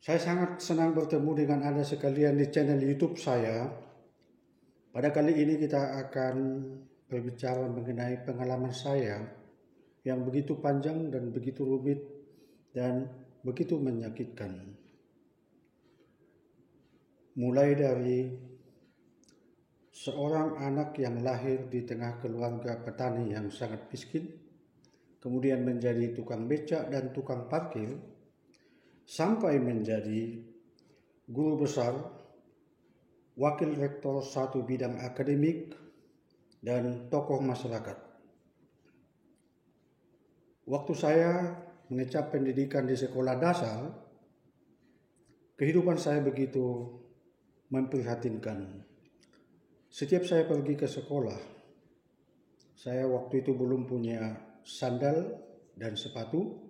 Saya sangat senang bertemu dengan Anda sekalian di channel YouTube saya. Pada kali ini kita akan berbicara mengenai pengalaman saya yang begitu panjang dan begitu rumit dan begitu menyakitkan. Mulai dari seorang anak yang lahir di tengah keluarga petani yang sangat miskin, kemudian menjadi tukang becak dan tukang parkir, sampai menjadi guru besar, wakil rektor satu bidang akademik, dan tokoh masyarakat. Waktu saya mengecap pendidikan di sekolah dasar, kehidupan saya begitu memprihatinkan. Setiap saya pergi ke sekolah, saya waktu itu belum punya sandal dan sepatu.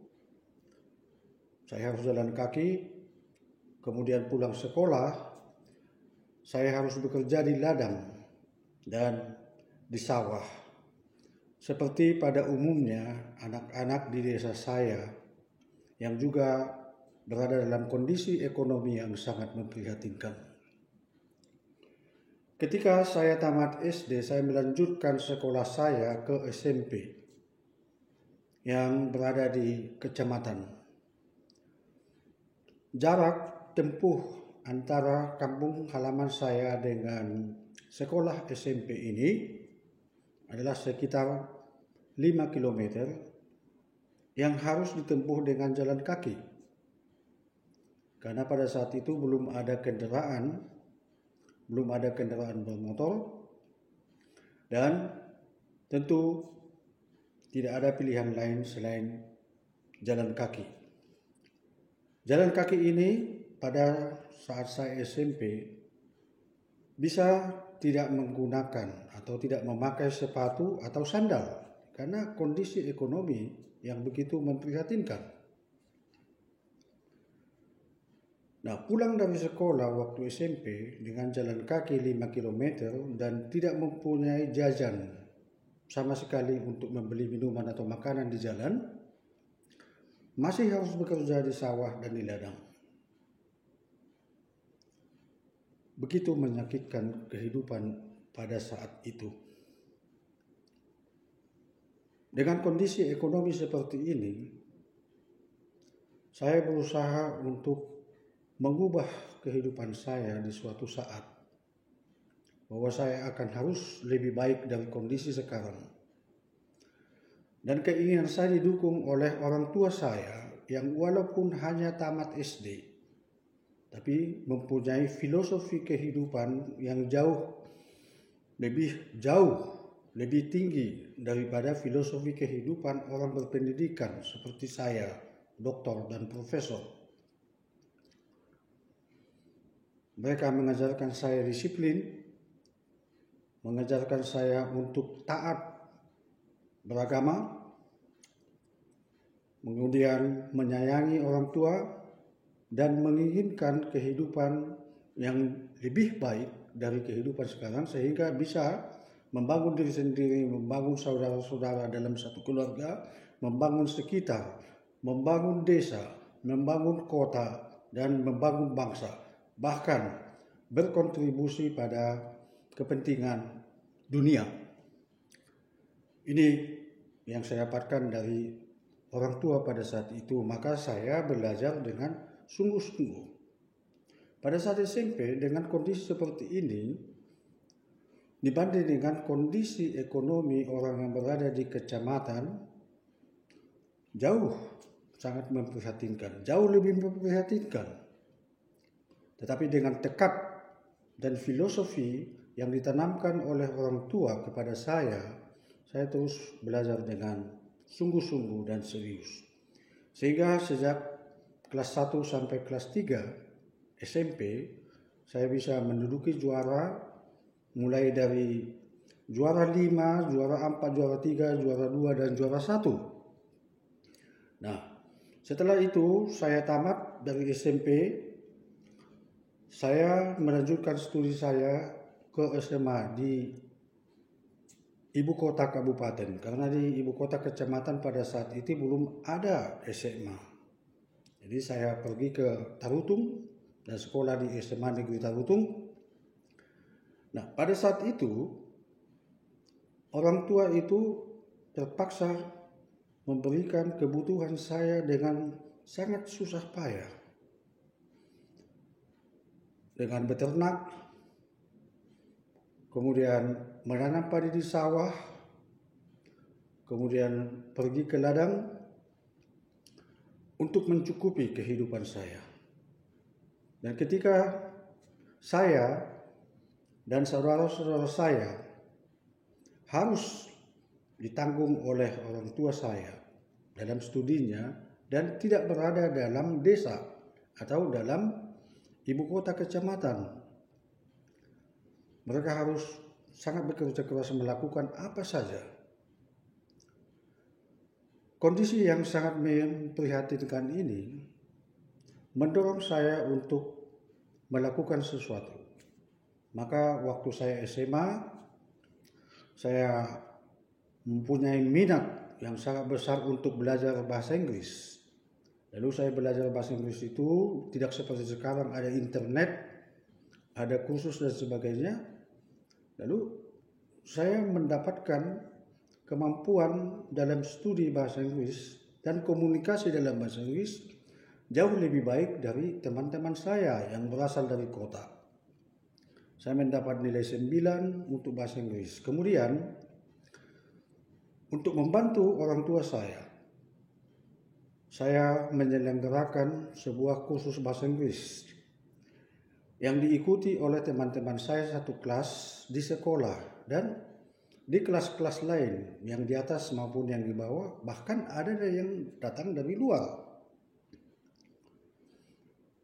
Saya harus jalan kaki, kemudian pulang sekolah, saya harus bekerja di ladang dan di sawah. Seperti pada umumnya anak-anak di desa saya yang juga berada dalam kondisi ekonomi yang sangat memprihatinkan. Ketika saya tamat SD, saya melanjutkan sekolah saya ke SMP yang berada di kecamatan. Jarak tempuh antara kampung halaman saya dengan sekolah SMP ini adalah sekitar 5 km yang harus ditempuh dengan jalan kaki. Karena pada saat itu belum ada kendaraan bermotor, dan tentu tidak ada pilihan lain selain jalan kaki. Jalan kaki ini pada saat saya SMP bisa tidak menggunakan atau tidak memakai sepatu atau sandal karena kondisi ekonomi yang begitu memprihatinkan. Nah, pulang dari sekolah waktu SMP dengan jalan kaki 5 km dan tidak mempunyai jajan sama sekali untuk membeli minuman atau makanan di jalan, masih harus bekerja di sawah dan di ladang. Begitu menyakitkan kehidupan pada saat itu. Dengan kondisi ekonomi seperti ini, saya berusaha untuk mengubah kehidupan saya di suatu saat, bahwa saya akan harus lebih baik dari kondisi sekarang. Dan keinginan saya didukung oleh orang tua saya yang walaupun hanya tamat SD, tapi mempunyai filosofi kehidupan yang jauh lebih tinggi daripada filosofi kehidupan orang berpendidikan seperti saya, doktor dan profesor. Mereka mengajarkan saya disiplin, mengajarkan saya untuk taat beragama, kemudian menyayangi orang tua, dan menginginkan kehidupan yang lebih baik dari kehidupan sekarang sehingga bisa membangun diri sendiri, membangun saudara-saudara dalam satu keluarga, membangun sekitar, membangun desa, membangun kota, dan membangun bangsa, bahkan berkontribusi pada kepentingan dunia. Ini yang saya dapatkan dari orang tua pada saat itu, maka saya belajar dengan sungguh-sungguh. Pada saat SMP dengan kondisi seperti ini, dibanding dengan kondisi ekonomi orang yang berada di kecamatan, jauh sangat memprihatinkan, jauh lebih memprihatinkan. Tetapi dengan tekad dan filosofi yang ditanamkan oleh orang tua kepada saya terus belajar dengan sungguh-sungguh dan serius. Sehingga sejak kelas 1 sampai kelas 3 SMP, saya bisa menduduki juara, mulai dari juara 5, juara 4, juara 3, juara 2, dan juara 1. Nah, setelah itu saya tamat dari SMP, saya melanjutkan studi saya ke SMA di ibu kota kabupaten, karena di ibu kota kecamatan pada saat itu belum ada SMA. Jadi saya pergi ke Tarutung dan sekolah di SMA Negeri Tarutung. Nah, pada saat itu orang tua itu terpaksa memberikan kebutuhan saya dengan sangat susah payah. Dengan beternak, kemudian menanam padi di sawah, kemudian pergi ke ladang untuk mencukupi kehidupan saya. Dan ketika saya dan saudara-saudara saya harus ditanggung oleh orang tua saya dalam studinya dan tidak berada dalam desa atau dalam ibu kota kecamatan, mereka harus sangat bekerja keras melakukan apa saja. Kondisi yang sangat memprihatinkan ini mendorong saya untuk melakukan sesuatu. Maka waktu saya SMA, saya mempunyai minat yang sangat besar untuk belajar bahasa Inggris. Lalu saya belajar bahasa Inggris itu tidak seperti sekarang ada internet, ada kursus dan sebagainya. Lalu saya mendapatkan kemampuan dalam studi bahasa Inggris dan komunikasi dalam bahasa Inggris jauh lebih baik dari teman-teman saya yang berasal dari kota. Saya mendapat nilai 9 untuk bahasa Inggris. Kemudian untuk membantu orang tua saya menyelenggarakan sebuah kursus bahasa Inggris yang diikuti oleh teman-teman saya satu kelas di sekolah dan di kelas-kelas lain yang di atas maupun yang di bawah, bahkan ada yang datang dari luar.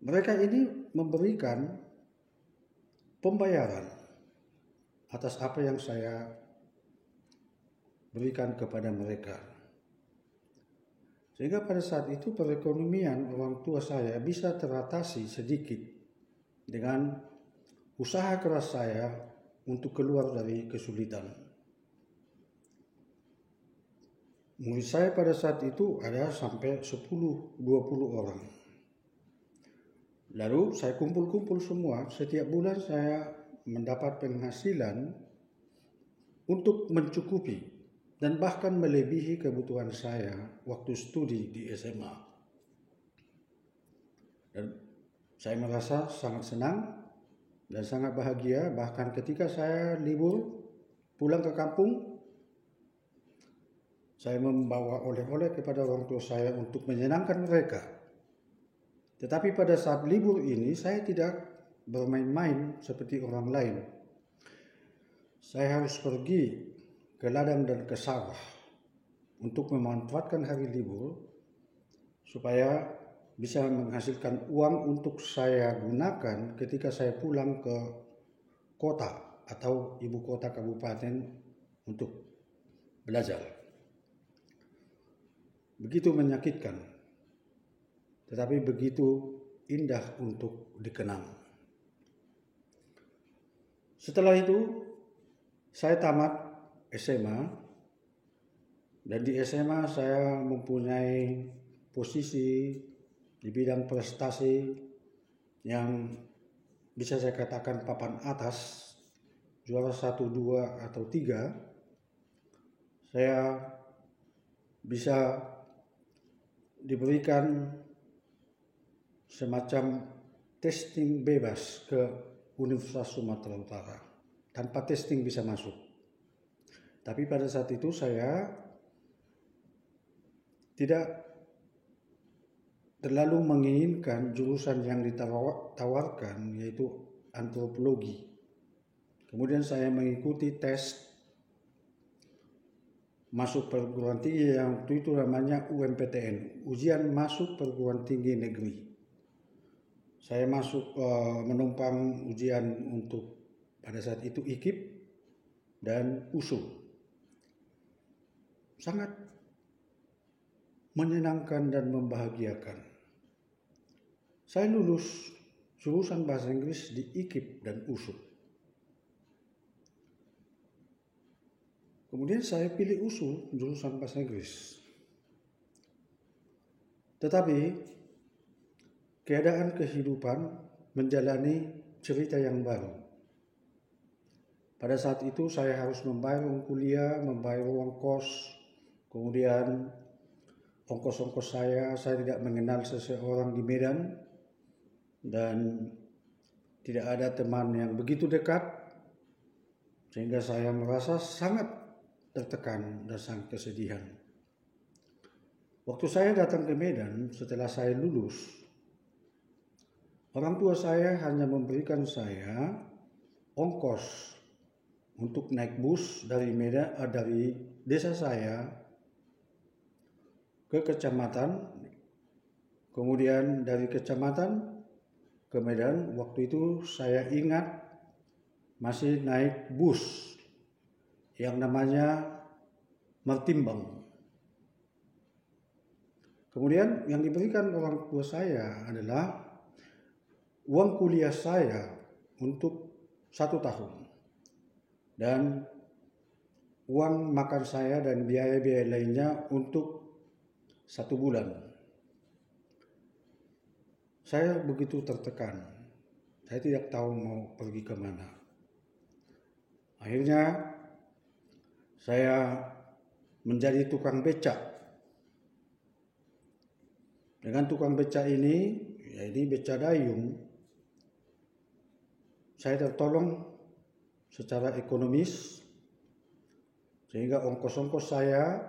Mereka ini memberikan pembayaran atas apa yang saya berikan kepada mereka. Sehingga pada saat itu perekonomian orang tua saya bisa teratasi sedikit dengan usaha keras saya untuk keluar dari kesulitan. Murid saya pada saat itu ada sampai 10-20 orang. Lalu saya kumpul-kumpul semua, setiap bulan saya mendapat penghasilan untuk mencukupi dan bahkan melebihi kebutuhan saya waktu studi di SMA. Dan saya merasa sangat senang dan sangat bahagia, bahkan ketika saya libur pulang ke kampung, saya membawa oleh-oleh kepada orang tua saya untuk menyenangkan mereka. Tetapi pada saat libur ini saya tidak bermain-main seperti orang lain. Saya harus pergi ke ladang dan ke sawah untuk memanfaatkan hari libur supaya bisa menghasilkan uang untuk saya gunakan ketika saya pulang ke kota atau ibu kota kabupaten untuk belajar. Begitu menyakitkan, tetapi begitu indah untuk dikenang. Setelah itu, saya tamat SMA, dan di SMA saya mempunyai posisi di bidang prestasi yang bisa saya katakan papan atas, juara 1, 2, atau 3. Saya bisa diberikan semacam testing bebas ke Universitas Sumatera Utara. Tanpa testing bisa masuk. Tapi pada saat itu saya tidak terlalu menginginkan jurusan yang ditawarkan, yaitu antropologi. Kemudian saya mengikuti tes masuk perguruan tinggi yang waktu itu namanya UMPTN, ujian masuk perguruan tinggi negeri. Saya masuk menumpang ujian untuk pada saat itu IKIP dan USU. Sangat menyenangkan dan membahagiakan. Saya lulus jurusan bahasa Inggris di IKIP dan USU. Kemudian saya pilih USU, jurusan bahasa Inggris. Tetapi keadaan kehidupan menjalani cerita yang baru. Pada saat itu saya harus membayar uang kuliah, membayar uang kos, kemudian ongkos-ongkos saya tidak mengenal seseorang di Medan, dan tidak ada teman yang begitu dekat, sehingga saya merasa sangat tertekan dan sangat kesedihan. Waktu saya datang ke Medan setelah saya lulus, orang tua saya hanya memberikan saya ongkos untuk naik bus dari Medan, dari desa saya ke kecamatan, kemudian dari kecamatan ke Medan. Waktu itu saya ingat masih naik bus yang namanya Martimbang. Kemudian yang diberikan orang tua saya adalah uang kuliah saya untuk 1 tahun. Dan uang makan saya dan biaya-biaya lainnya untuk 1 bulan. Saya begitu tertekan. Saya tidak tahu mau pergi kemana. Akhirnya saya menjadi tukang becak. Dengan tukang becak ini, yaitu becak dayung, saya tertolong secara ekonomis, sehingga ongkos-ongkos saya,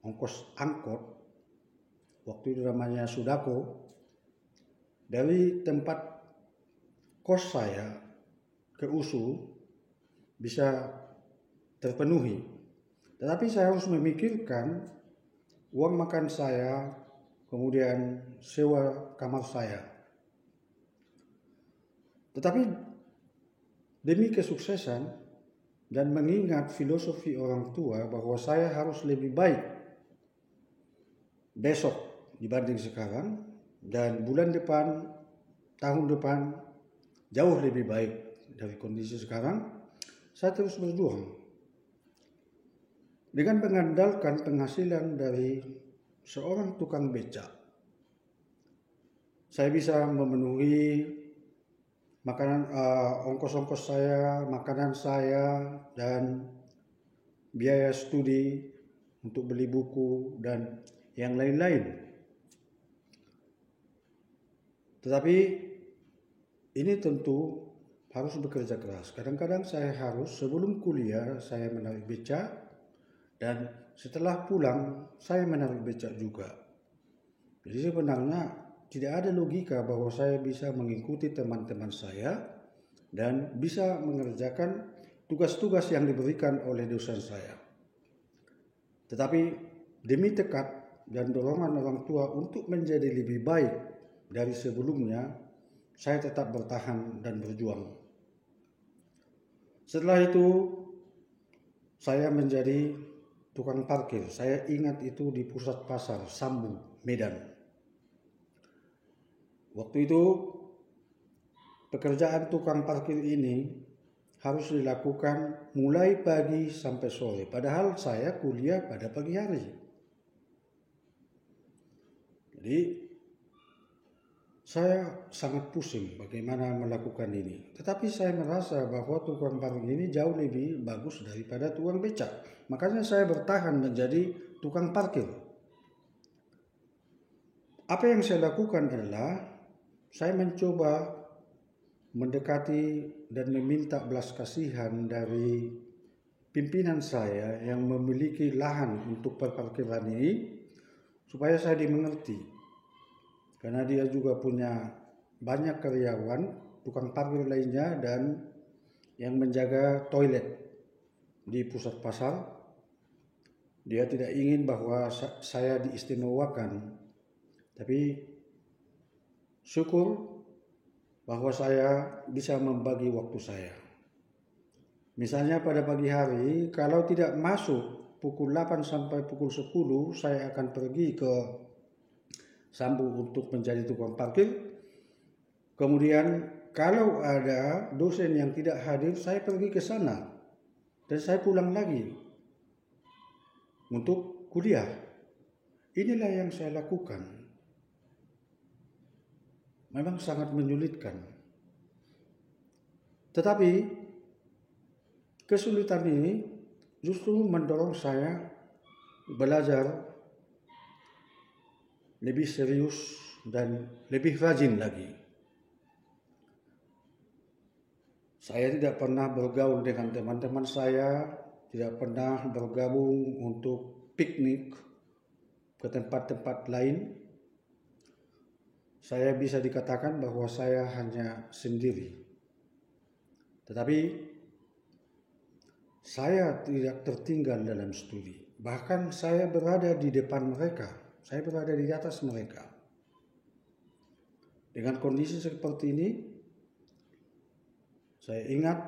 ongkos angkot, waktu itu namanya Sudako, dari tempat kos saya ke USU bisa terpenuhi. Tetapi saya harus memikirkan uang makan saya, kemudian sewa kamar saya. Tetapi demi kesuksesan dan mengingat filosofi orang tua bahwa saya harus lebih baik besok dibanding sekarang, dan bulan depan, tahun depan jauh lebih baik dari kondisi sekarang, saya terus berjuang. Dengan mengandalkan penghasilan dari seorang tukang becak, saya bisa memenuhi makanan, ongkos-ongkos saya, makanan saya, dan biaya studi untuk beli buku dan yang lain-lain. Tetapi ini tentu harus bekerja keras. Kadang-kadang saya harus, sebelum kuliah saya menarik becak, dan setelah pulang saya menarik becak juga. Jadi sebenarnya tidak ada logika bahwa saya bisa mengikuti teman-teman saya dan bisa mengerjakan tugas-tugas yang diberikan oleh dosen saya. Tetapi demi tekad dan dorongan orang tua untuk menjadi lebih baik dari sebelumnya, saya tetap bertahan dan berjuang. Setelah itu saya menjadi tukang parkir. Saya ingat itu di pusat pasar Sambu, Medan. Waktu itu pekerjaan tukang parkir ini harus dilakukan mulai pagi sampai sore. Padahal saya kuliah pada pagi hari. Jadi saya sangat pusing bagaimana melakukan ini. Tetapi saya merasa bahwa tukang parkir ini jauh lebih bagus daripada tukang becak. Makanya saya bertahan menjadi tukang parkir. Apa yang saya lakukan adalah saya mencoba mendekati dan meminta belas kasihan dari pimpinan saya yang memiliki lahan untuk perparkiran ini, supaya saya dimengerti. Karena dia juga punya banyak karyawan, tukang parkir lainnya, dan yang menjaga toilet di pusat pasar. Dia tidak ingin bahwa saya diistimewakan, tapi syukur bahwa saya bisa membagi waktu saya. Misalnya pada pagi hari, kalau tidak masuk pukul 8 sampai pukul 10, saya akan pergi ke Sambu untuk menjadi tukang parkir. Kemudian kalau ada dosen yang tidak hadir, saya pergi ke sana dan saya pulang lagi untuk kuliah. Inilah yang saya lakukan. memang sangat menyulitkan. Tetapi kesulitan ini justru mendorong saya belajar lebih serius dan lebih rajin lagi. Saya tidak pernah bergaul dengan teman-teman saya, tidak pernah bergabung untuk piknik ke tempat-tempat lain. Saya bisa dikatakan bahwa saya hanya sendiri. Tetapi saya tidak tertinggal dalam studi. Bahkan saya berada di depan mereka. Saya berada di atas mereka. Dengan kondisi seperti ini, saya ingat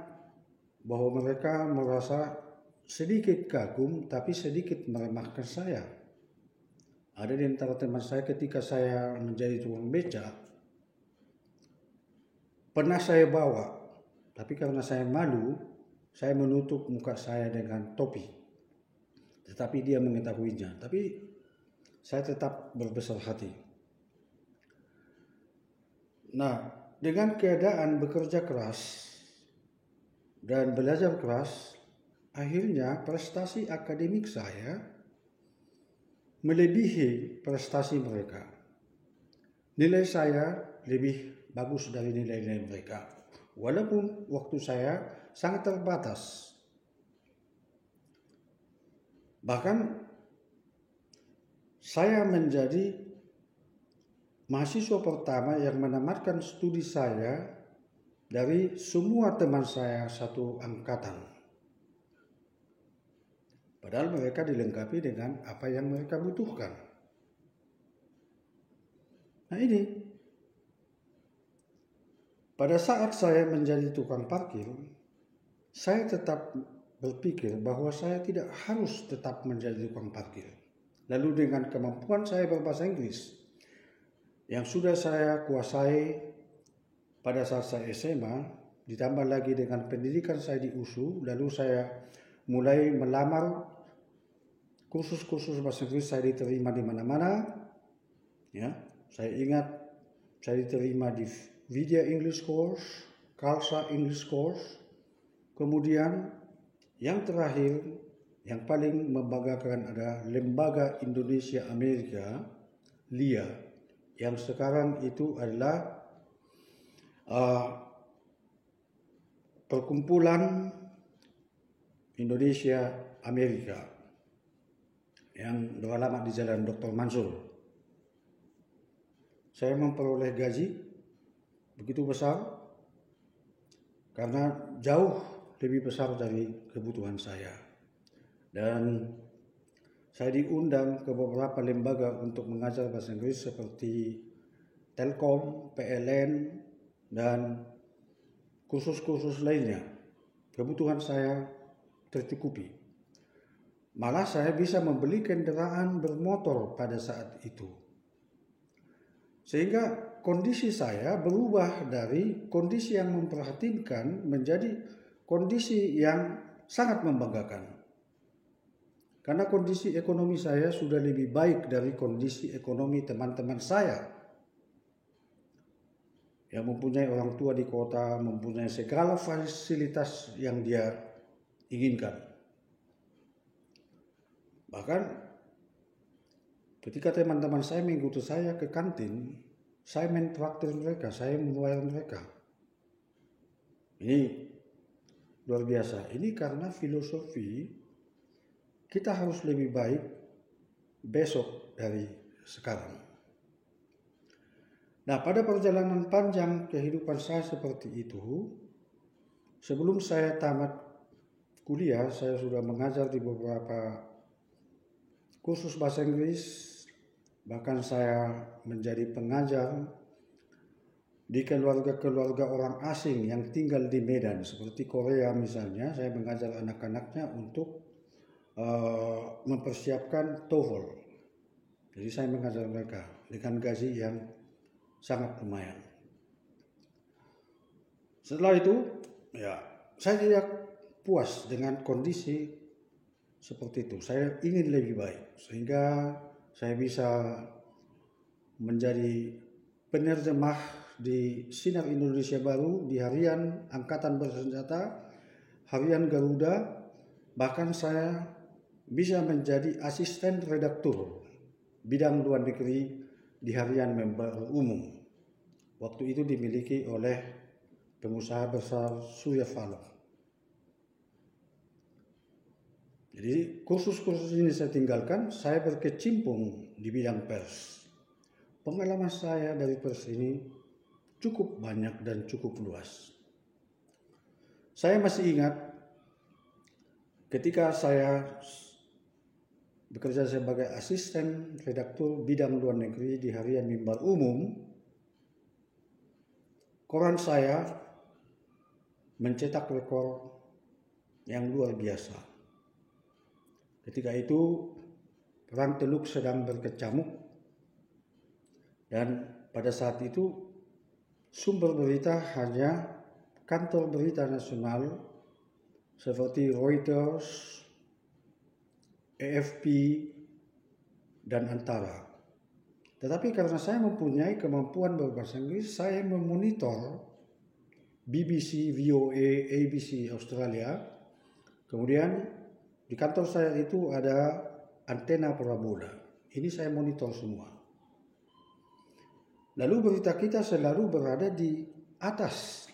bahwa mereka merasa sedikit kagum tapi sedikit meremehkan saya. Ada di antara teman saya ketika saya menjadi tukang beca, pernah saya bawa, tapi karena saya malu, saya menutup muka saya dengan topi. Tetapi dia mengetahuinya, tapi saya tetap berbesar hati. Nah, dengan keadaan bekerja keras dan belajar keras, akhirnya prestasi akademik saya melebihi prestasi mereka. Nilai saya lebih bagus dari nilai-nilai mereka. Walaupun waktu saya sangat terbatas. Bahkan saya menjadi mahasiswa pertama yang menamatkan studi saya dari semua teman saya satu angkatan. Padahal mereka dilengkapi dengan apa yang mereka butuhkan. Nah ini, pada saat saya menjadi tukang parkir, saya tetap berpikir bahwa saya tidak harus tetap menjadi tukang parkir. Lalu dengan kemampuan saya berbahasa Inggris, yang sudah saya kuasai pada saat saya SMA, ditambah lagi dengan pendidikan saya di USU, lalu saya mulai melamar kursus-kursus bahasa Inggris, saya diterima di mana-mana. Ya, saya ingat saya diterima di Vidya English Course, Khalsa English Course. Kemudian yang terakhir, yang paling membanggakan adalah Lembaga Indonesia Amerika, LIA, yang sekarang itu adalah Perkumpulan Indonesia Amerika yang beralamat di Jalan Dr. Mansur. Saya memperoleh gaji begitu besar karena jauh lebih besar dari kebutuhan saya. Dan saya diundang ke beberapa lembaga untuk mengajar bahasa Inggris seperti Telkom, PLN, dan kursus-kursus lainnya. Kebutuhan saya tercukupi. Malah saya bisa membeli kendaraan bermotor pada saat itu. Sehingga kondisi saya berubah dari kondisi yang memprihatinkan menjadi kondisi yang sangat membanggakan. Karena kondisi ekonomi saya sudah lebih baik dari kondisi ekonomi teman-teman saya yang mempunyai orang tua di kota, mempunyai segala fasilitas yang dia inginkan. Bahkan ketika teman-teman saya mengikuti saya ke kantin, saya mentraktir mereka, saya membayar mereka. Ini luar biasa. Ini karena filosofi kita harus lebih baik besok dari sekarang. Nah, pada perjalanan panjang kehidupan saya seperti itu, sebelum saya tamat kuliah, saya sudah mengajar di beberapa kursus bahasa Inggris, bahkan saya menjadi pengajar di keluarga-keluarga orang asing yang tinggal di Medan, seperti Korea misalnya. Saya mengajar anak-anaknya untuk mempersiapkan TOEFL. Jadi saya mengajar mereka dengan gaji yang sangat lumayan. Setelah itu, ya, saya tidak puas dengan kondisi seperti itu. Saya ingin lebih baik, sehingga saya bisa menjadi penerjemah di Sinar Indonesia Baru, di Harian Angkatan Bersenjata, Harian Garuda, bahkan saya bisa menjadi asisten redaktur bidang luar negeri di Harian Member Umum. Waktu itu dimiliki oleh pengusaha besar Surya Paloh. Jadi kursus-kursus ini saya tinggalkan, saya berkecimpung di bidang pers. Pengalaman saya dari pers ini cukup banyak dan cukup luas. Saya masih ingat ketika saya bekerja sebagai asisten redaktur bidang luar negeri di Harian Mimbar Umum, koran saya mencetak rekor yang luar biasa. Ketika itu Perang Teluk sedang berkecamuk, dan pada saat itu sumber berita hanya kantor berita nasional seperti Reuters, AFP, dan Antara. Tetapi karena saya mempunyai kemampuan berbahasa Inggris, saya memonitor BBC, VOA, ABC Australia. Kemudian di kantor saya itu ada antena parabola. Ini saya monitor semua. Lalu berita kita selalu berada di atas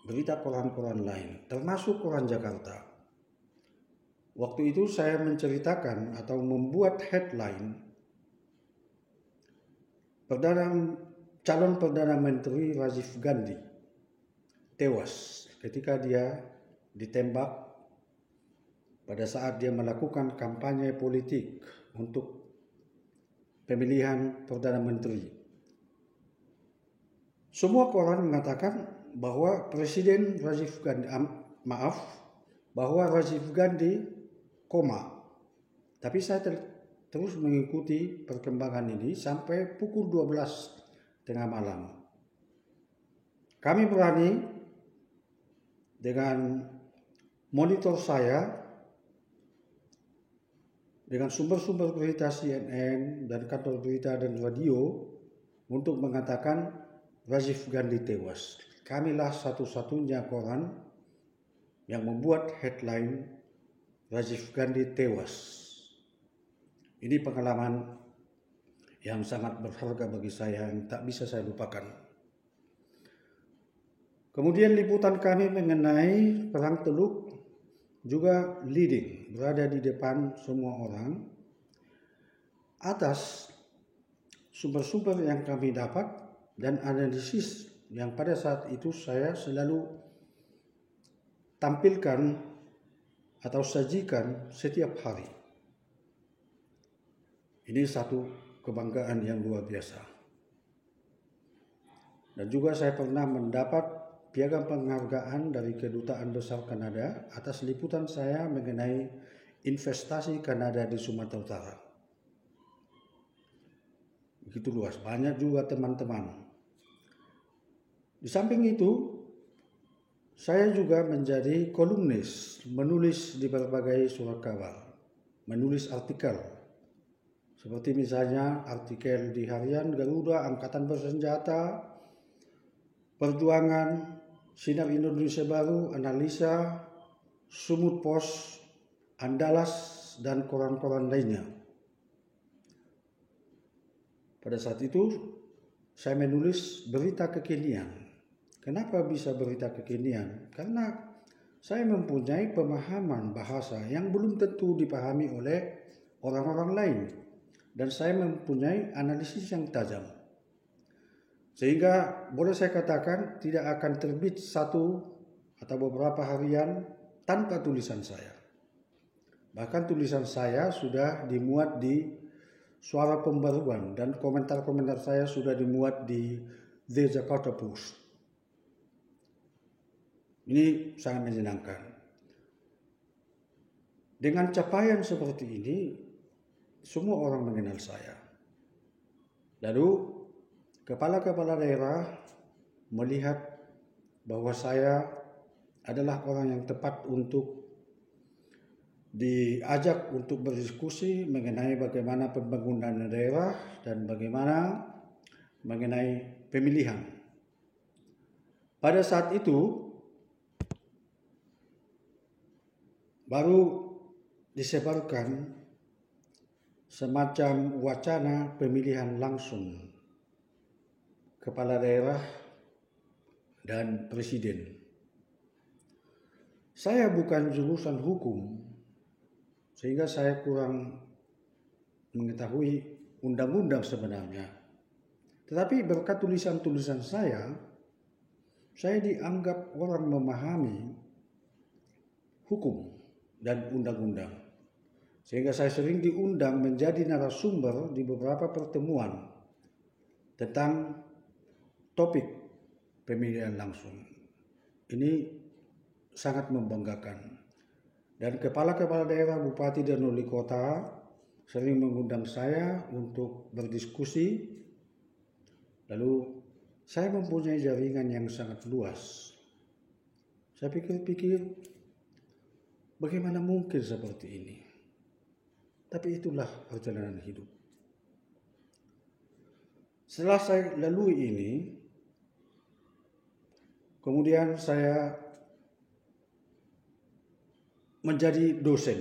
berita koran-koran lain, termasuk koran Jakarta. Waktu itu saya menceritakan atau membuat headline calon Perdana Menteri Rajiv Gandhi tewas ketika dia ditembak pada saat dia melakukan kampanye politik untuk pemilihan Perdana Menteri. Semua koran mengatakan bahwa Rajiv Gandhi koma. Tapi saya terus mengikuti perkembangan ini sampai pukul 12 tengah malam. Kami berani dengan monitor saya, dengan sumber-sumber berita CNN dan kantor berita dan radio untuk mengatakan Rajiv Gandhi tewas. Kamilah satu-satunya koran yang membuat headline Rajiv Gandhi tewas. Ini pengalaman yang sangat berharga bagi saya yang tak bisa saya lupakan. Kemudian liputan kami mengenai Perang Teluk juga leading, berada di depan semua orang. Atas sumber-sumber yang kami dapat dan analisis yang pada saat itu saya selalu tampilkan atau sajikan setiap hari. Ini satu kebanggaan yang luar biasa. Dan juga saya pernah mendapat piagam penghargaan dari Kedutaan Besar Kanada atas liputan saya mengenai investasi Kanada di Sumatera Utara. Begitu luas, banyak juga teman-teman. Di samping itu, saya juga menjadi kolumnis, menulis di berbagai surat kabar, menulis artikel. Seperti misalnya artikel di Harian Garuda, Angkatan Bersenjata, Perjuangan, Sinar Indonesia Baru, Analisa, Sumut Pos, Andalas, dan koran-koran lainnya. Pada saat itu, saya menulis berita kekinian. Kenapa bisa berita kekinian? Karena saya mempunyai pemahaman bahasa yang belum tentu dipahami oleh orang-orang lain. Dan saya mempunyai analisis yang tajam. Sehingga boleh saya katakan tidak akan terbit satu atau beberapa harian tanpa tulisan saya. Bahkan tulisan saya sudah dimuat di Suara Pembaruan dan komentar-komentar saya sudah dimuat di The Jakarta Post. Ini sangat menyenangkan. Dengan capaian seperti ini, semua orang mengenal saya. Lalu kepala-kepala daerah melihat bahwa saya adalah orang yang tepat untuk diajak untuk berdiskusi mengenai bagaimana pembangunan daerah dan bagaimana mengenai pemilihan. Pada saat itu baru disebarkan semacam wacana pemilihan langsung kepala daerah dan presiden. Saya bukan jurusan hukum, sehingga saya kurang mengetahui undang-undang sebenarnya. Tetapi berkat tulisan-tulisan saya dianggap orang memahami hukum dan undang-undang. Sehingga saya sering diundang menjadi narasumber di beberapa pertemuan tentang topik pemilihan langsung. Ini sangat membanggakan. Dan kepala-kepala daerah, bupati dan wali kota sering mengundang saya untuk berdiskusi. Lalu saya mempunyai jaringan yang sangat luas. Saya pikir-pikir, bagaimana mungkin seperti ini? Tapi itulah perjalanan hidup. Setelah saya lalui ini, kemudian saya menjadi dosen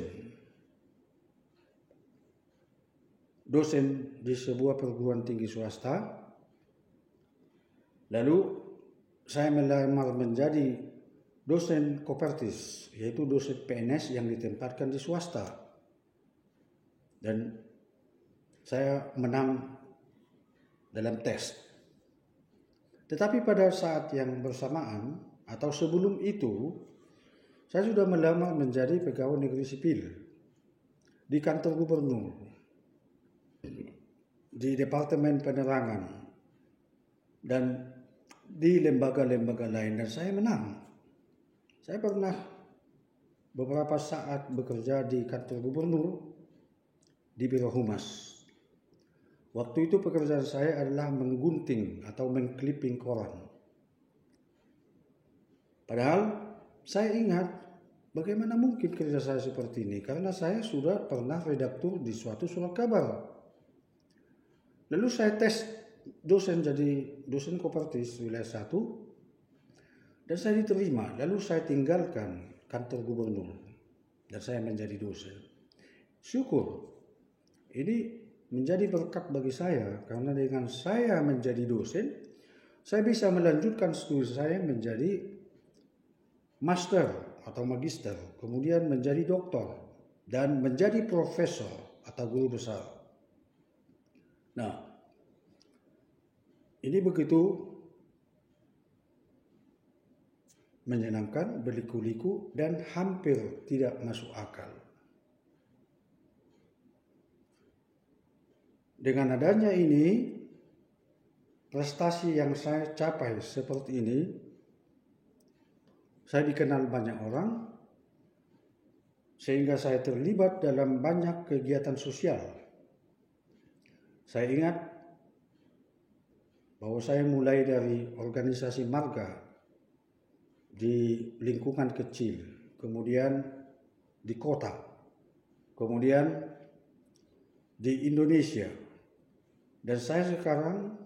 di sebuah perguruan tinggi swasta. Lalu saya melamar menjadi dosen Kopertis, yaitu dosen PNS yang ditempatkan di swasta. Dan saya menang dalam tes. Tetapi pada saat yang bersamaan atau sebelum itu, saya sudah melamar menjadi pegawai negeri sipil di kantor gubernur, di Departemen Penerangan, dan di lembaga-lembaga lain, dan saya menang. Saya pernah beberapa saat bekerja di kantor gubernur di Biro Humas. Waktu itu pekerjaan saya adalah menggunting atau mengclipping koran. Padahal saya ingat bagaimana mungkin kerja saya seperti ini, karena saya sudah pernah redaktur di suatu surat kabar. Lalu saya tes dosen jadi dosen Kopertis wilayah 1 dan saya diterima. Lalu saya tinggalkan kantor gubernur dan saya menjadi dosen. Syukur. Ini menjadi berkat bagi saya, karena dengan saya menjadi dosen, saya bisa melanjutkan studi saya menjadi master atau magister, kemudian menjadi doktor, dan menjadi profesor atau guru besar. Nah, ini begitu menyenangkan, berliku-liku, dan hampir tidak masuk akal. Dengan adanya ini, prestasi yang saya capai seperti ini, saya dikenal banyak orang, sehingga saya terlibat dalam banyak kegiatan sosial. Saya ingat bahwa saya mulai dari organisasi marga di lingkungan kecil, kemudian di kota, kemudian di Indonesia. Dan saya sekarang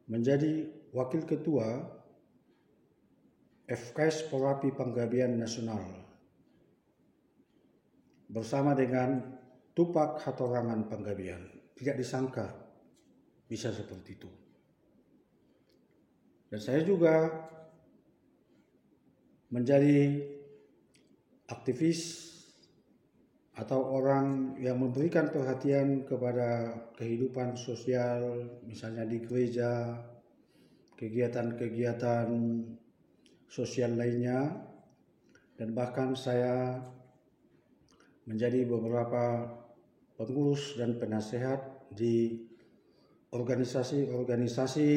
menjadi wakil ketua FKS Porapi Panggabean Nasional bersama dengan Tupak Hatorangan Panggabean. Tidak disangka bisa seperti itu. Dan saya juga menjadi aktivis atau orang yang memberikan perhatian kepada kehidupan sosial, misalnya di gereja, kegiatan-kegiatan sosial lainnya, dan bahkan saya menjadi beberapa pengurus dan penasehat di organisasi-organisasi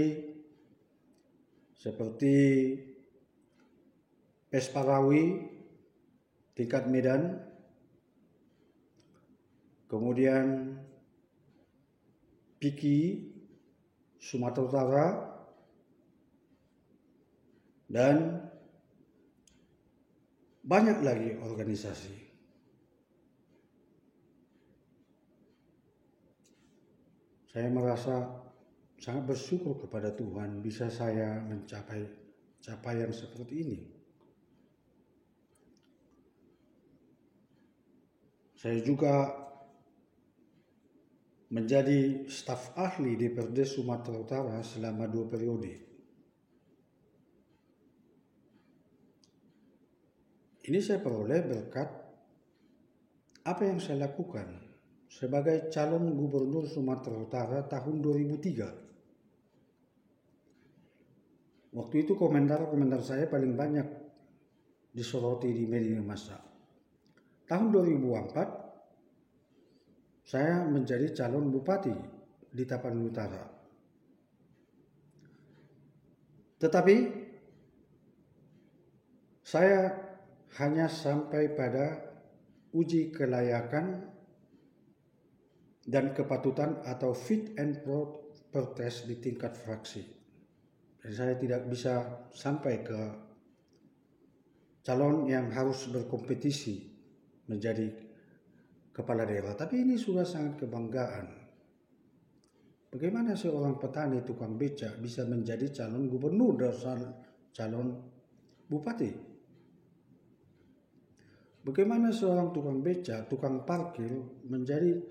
seperti Pesparawi tingkat Medan, kemudian PIKI Sumatera Utara, dan banyak lagi organisasi. Saya merasa sangat bersyukur kepada Tuhan bisa saya mencapai capaian seperti ini. Saya juga menjadi staf ahli DPRD Sumatera Utara selama 2 periode. Ini saya peroleh berkat apa yang saya lakukan sebagai calon gubernur Sumatera Utara tahun 2003. Waktu itu komentar saya paling banyak disoroti di media massa. Tahun 2004 saya menjadi calon bupati di Tapanuli Utara. Tetapi saya hanya sampai pada uji kelayakan dan kepatutan atau fit and proper test di tingkat fraksi. Jadi saya tidak bisa sampai ke calon yang harus berkompetisi menjadi kepala daerah. Tapi ini sudah sangat kebanggaan. Bagaimana seorang petani tukang beca bisa menjadi calon gubernur dan calon bupati? Bagaimana seorang tukang beca, tukang parkir menjadi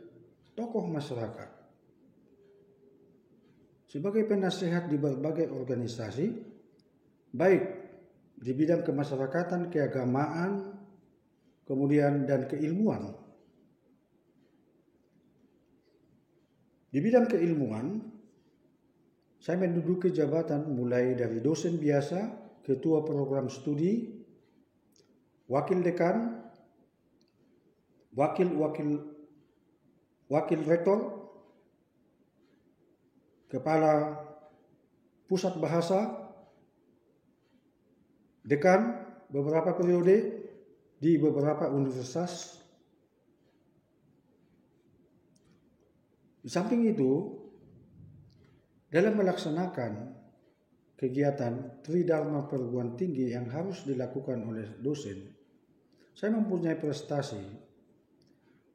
tokoh masyarakat? Sebagai penasehat di berbagai organisasi, baik di bidang kemasyarakatan, keagamaan, kemudian dan keilmuan. Di bidang keilmuan, saya menduduki jabatan mulai dari dosen biasa, ketua program studi, wakil dekan, wakil rektor, kepala pusat bahasa, dekan beberapa periode di beberapa universitas. Di samping itu, dalam melaksanakan kegiatan Tridharma perguruan tinggi yang harus dilakukan oleh dosen, saya mempunyai prestasi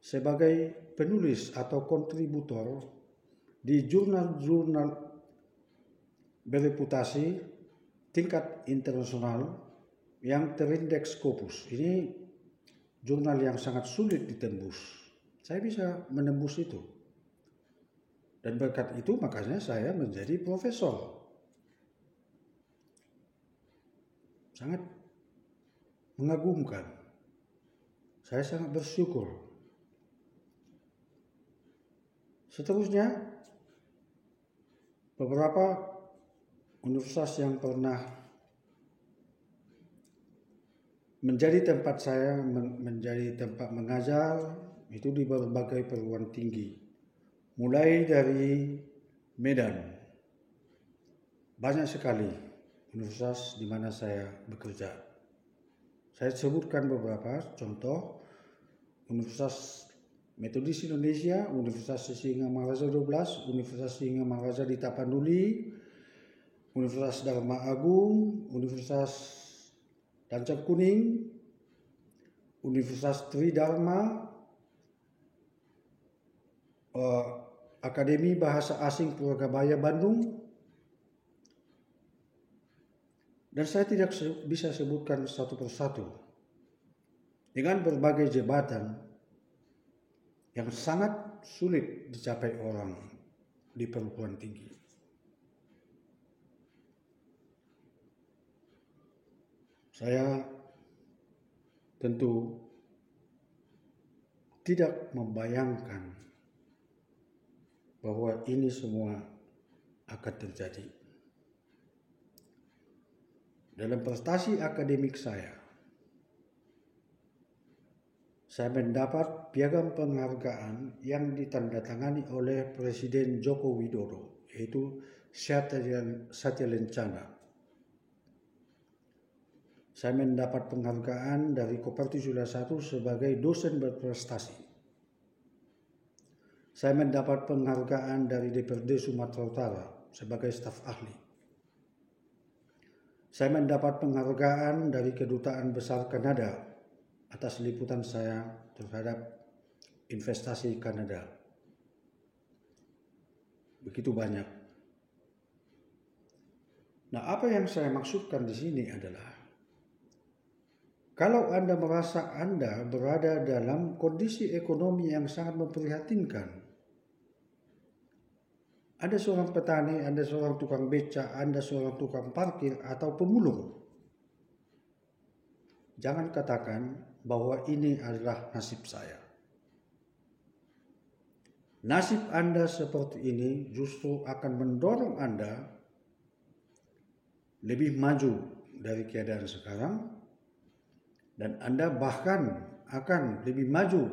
sebagai penulis atau kontributor di jurnal-jurnal bereputasi tingkat internasional yang terindeks Scopus. Ini jurnal yang sangat sulit ditembus. Saya bisa menembus itu. Dan berkat itu makanya saya menjadi profesor. Sangat mengagumkan. Saya sangat bersyukur. Seterusnya, beberapa universitas yang pernah menjadi tempat saya menjadi tempat mengajar itu di berbagai perguruan tinggi. Mulai dari Medan, banyak sekali universitas di mana saya bekerja. Saya sebutkan beberapa contoh: Universitas Metodis Indonesia, Universitas Sisinga Maharaja 12, Universitas Sisinga Maharaja di Tapanuli, Universitas Dharma Agung, Universitas Tancap Kuning, Universitas Tridharma, Akademi Bahasa Asing Purwakabaya Bandung, dan saya tidak bisa sebutkan satu persatu dengan berbagai jabatan yang sangat sulit dicapai orang di perguruan tinggi. Saya tentu tidak membayangkan bahwa ini semua akan terjadi. Dalam prestasi akademik saya mendapat piagam penghargaan yang ditandatangani oleh Presiden Joko Widodo, yaitu Satya Lencana. Saya mendapat penghargaan dari Koperti Sudah Satu sebagai dosen berprestasi. Saya mendapat penghargaan dari DPRD Sumatera Utara sebagai staf ahli. Saya mendapat penghargaan dari Kedutaan Besar Kanada atas liputan saya terhadap investasi Kanada. Begitu banyak. Nah, apa yang saya maksudkan di sini adalah kalau Anda merasa Anda berada dalam kondisi ekonomi yang sangat memprihatinkan, Anda seorang petani, Anda seorang tukang beca, Anda seorang tukang parkir atau pemulung, jangan katakan bahwa ini adalah nasib saya. Nasib Anda seperti ini justru akan mendorong Anda lebih maju dari keadaan sekarang, dan Anda bahkan akan lebih maju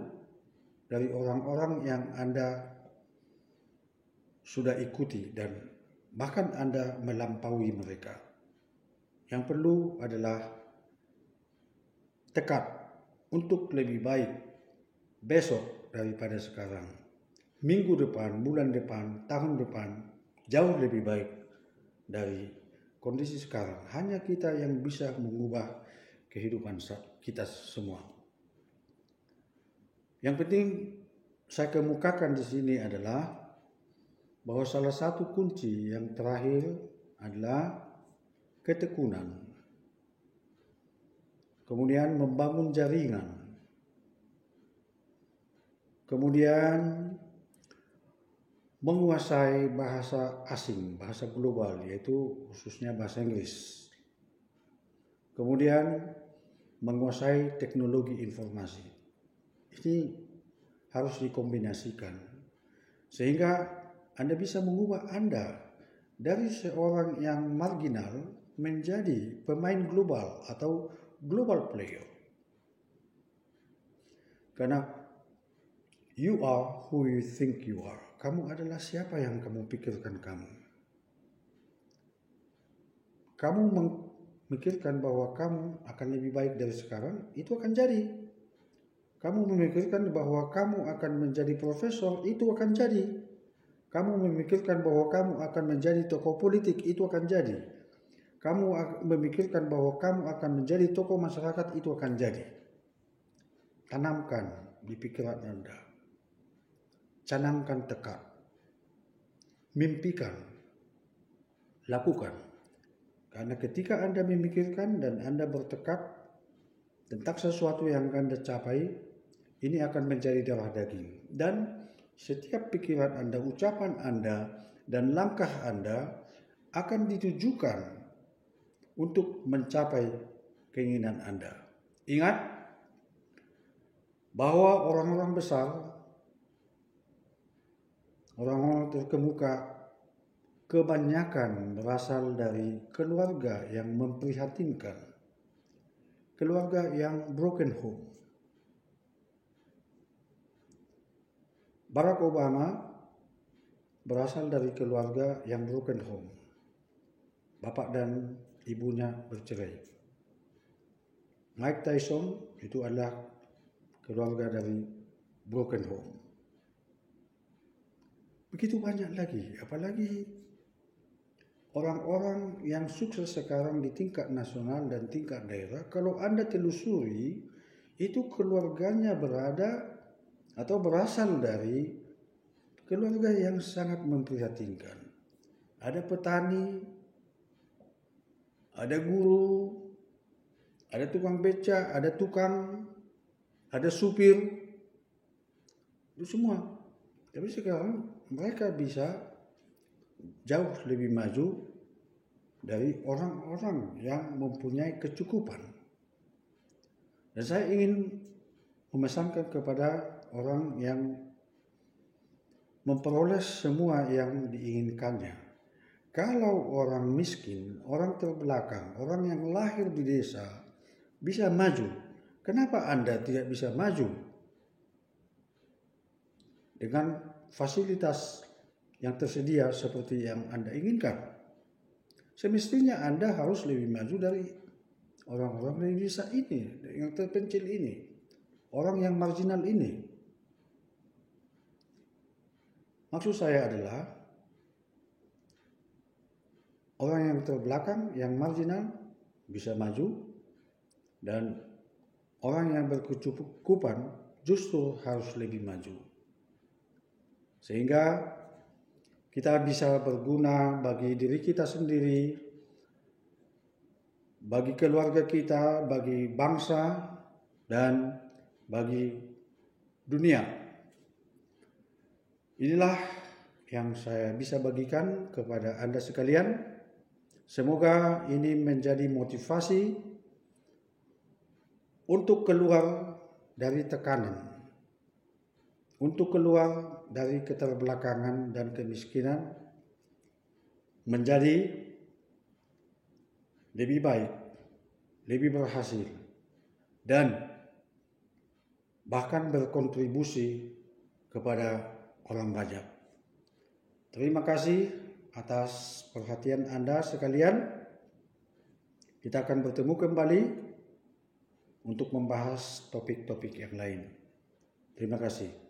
dari orang-orang yang Anda sudah ikuti, dan bahkan Anda melampaui mereka. Yang perlu adalah tekad untuk lebih baik besok daripada sekarang, minggu depan, bulan depan, tahun depan, jauh lebih baik dari kondisi sekarang. Hanya kita yang bisa mengubah kehidupan kita semua. Yang penting saya kemukakan di sini adalah bahwa salah satu kunci yang terakhir adalah ketekunan. Kemudian membangun jaringan. Kemudian menguasai bahasa asing, bahasa global, yaitu khususnya bahasa Inggris. Kemudian menguasai teknologi informasi. Ini harus dikombinasikan sehingga Anda bisa mengubah Anda dari seorang yang marginal menjadi pemain global atau global player. Karena you are who you think you are. Kamu adalah siapa yang kamu pikirkan kamu. Kamu memikirkan bahwa kamu akan lebih baik dari sekarang, itu akan jadi. Kamu memikirkan bahwa kamu akan menjadi profesor, itu akan jadi. Kamu memikirkan bahwa kamu akan menjadi tokoh politik, itu akan jadi. Kamu memikirkan bahwa kamu akan menjadi tokoh masyarakat, itu akan jadi. Tanamkan di pikiran Anda. Canangkan tekad, mimpikan, lakukan. Karena ketika Anda memikirkan dan Anda bertekad tentang sesuatu yang Anda capai, ini akan menjadi darah daging. Dan setiap pikiran Anda, ucapan Anda, dan langkah Anda akan ditujukan untuk mencapai keinginan Anda. Ingat bahwa orang-orang besar, orang-orang terkemuka, kebanyakan berasal dari keluarga yang memprihatinkan, keluarga yang broken home. Barack Obama berasal dari keluarga yang broken home. Bapak dan ibunya bercerai. Mike Tyson itu adalah keluarga dari broken home. Begitu banyak lagi, apalagi orang-orang yang sukses sekarang di tingkat nasional dan tingkat daerah. Kalau Anda telusuri, itu keluarganya berada atau berasal dari keluarga yang sangat memprihatinkan. Ada petani, ada guru, ada tukang beca, ada tukang, ada supir, itu semua. Tapi sekarang mereka bisa jauh lebih maju dari orang-orang yang mempunyai kecukupan. Dan saya ingin memesankan kepada orang yang memperoleh semua yang diinginkannya. Kalau orang miskin, orang terbelakang, orang yang lahir di desa bisa maju, kenapa Anda tidak bisa maju dengan fasilitas yang tersedia seperti yang Anda inginkan? Semestinya Anda harus lebih maju dari orang-orang dari desa ini, yang terpencil ini, orang yang marginal ini. Maksud saya adalah orang yang terbelakang, yang marginal bisa maju, dan orang yang berkecukupan justru harus lebih maju. Sehingga kita bisa berguna bagi diri kita sendiri, bagi keluarga kita, bagi bangsa, dan bagi dunia. Inilah yang saya bisa bagikan kepada Anda sekalian. Semoga ini menjadi motivasi untuk keluar dari tekanan, untuk keluar dari keterbelakangan dan kemiskinan, menjadi lebih baik, lebih berhasil, dan bahkan berkontribusi kepada orang banyak. Terima kasih atas perhatian Anda sekalian. Kita akan bertemu kembali untuk membahas topik-topik yang lain. Terima kasih.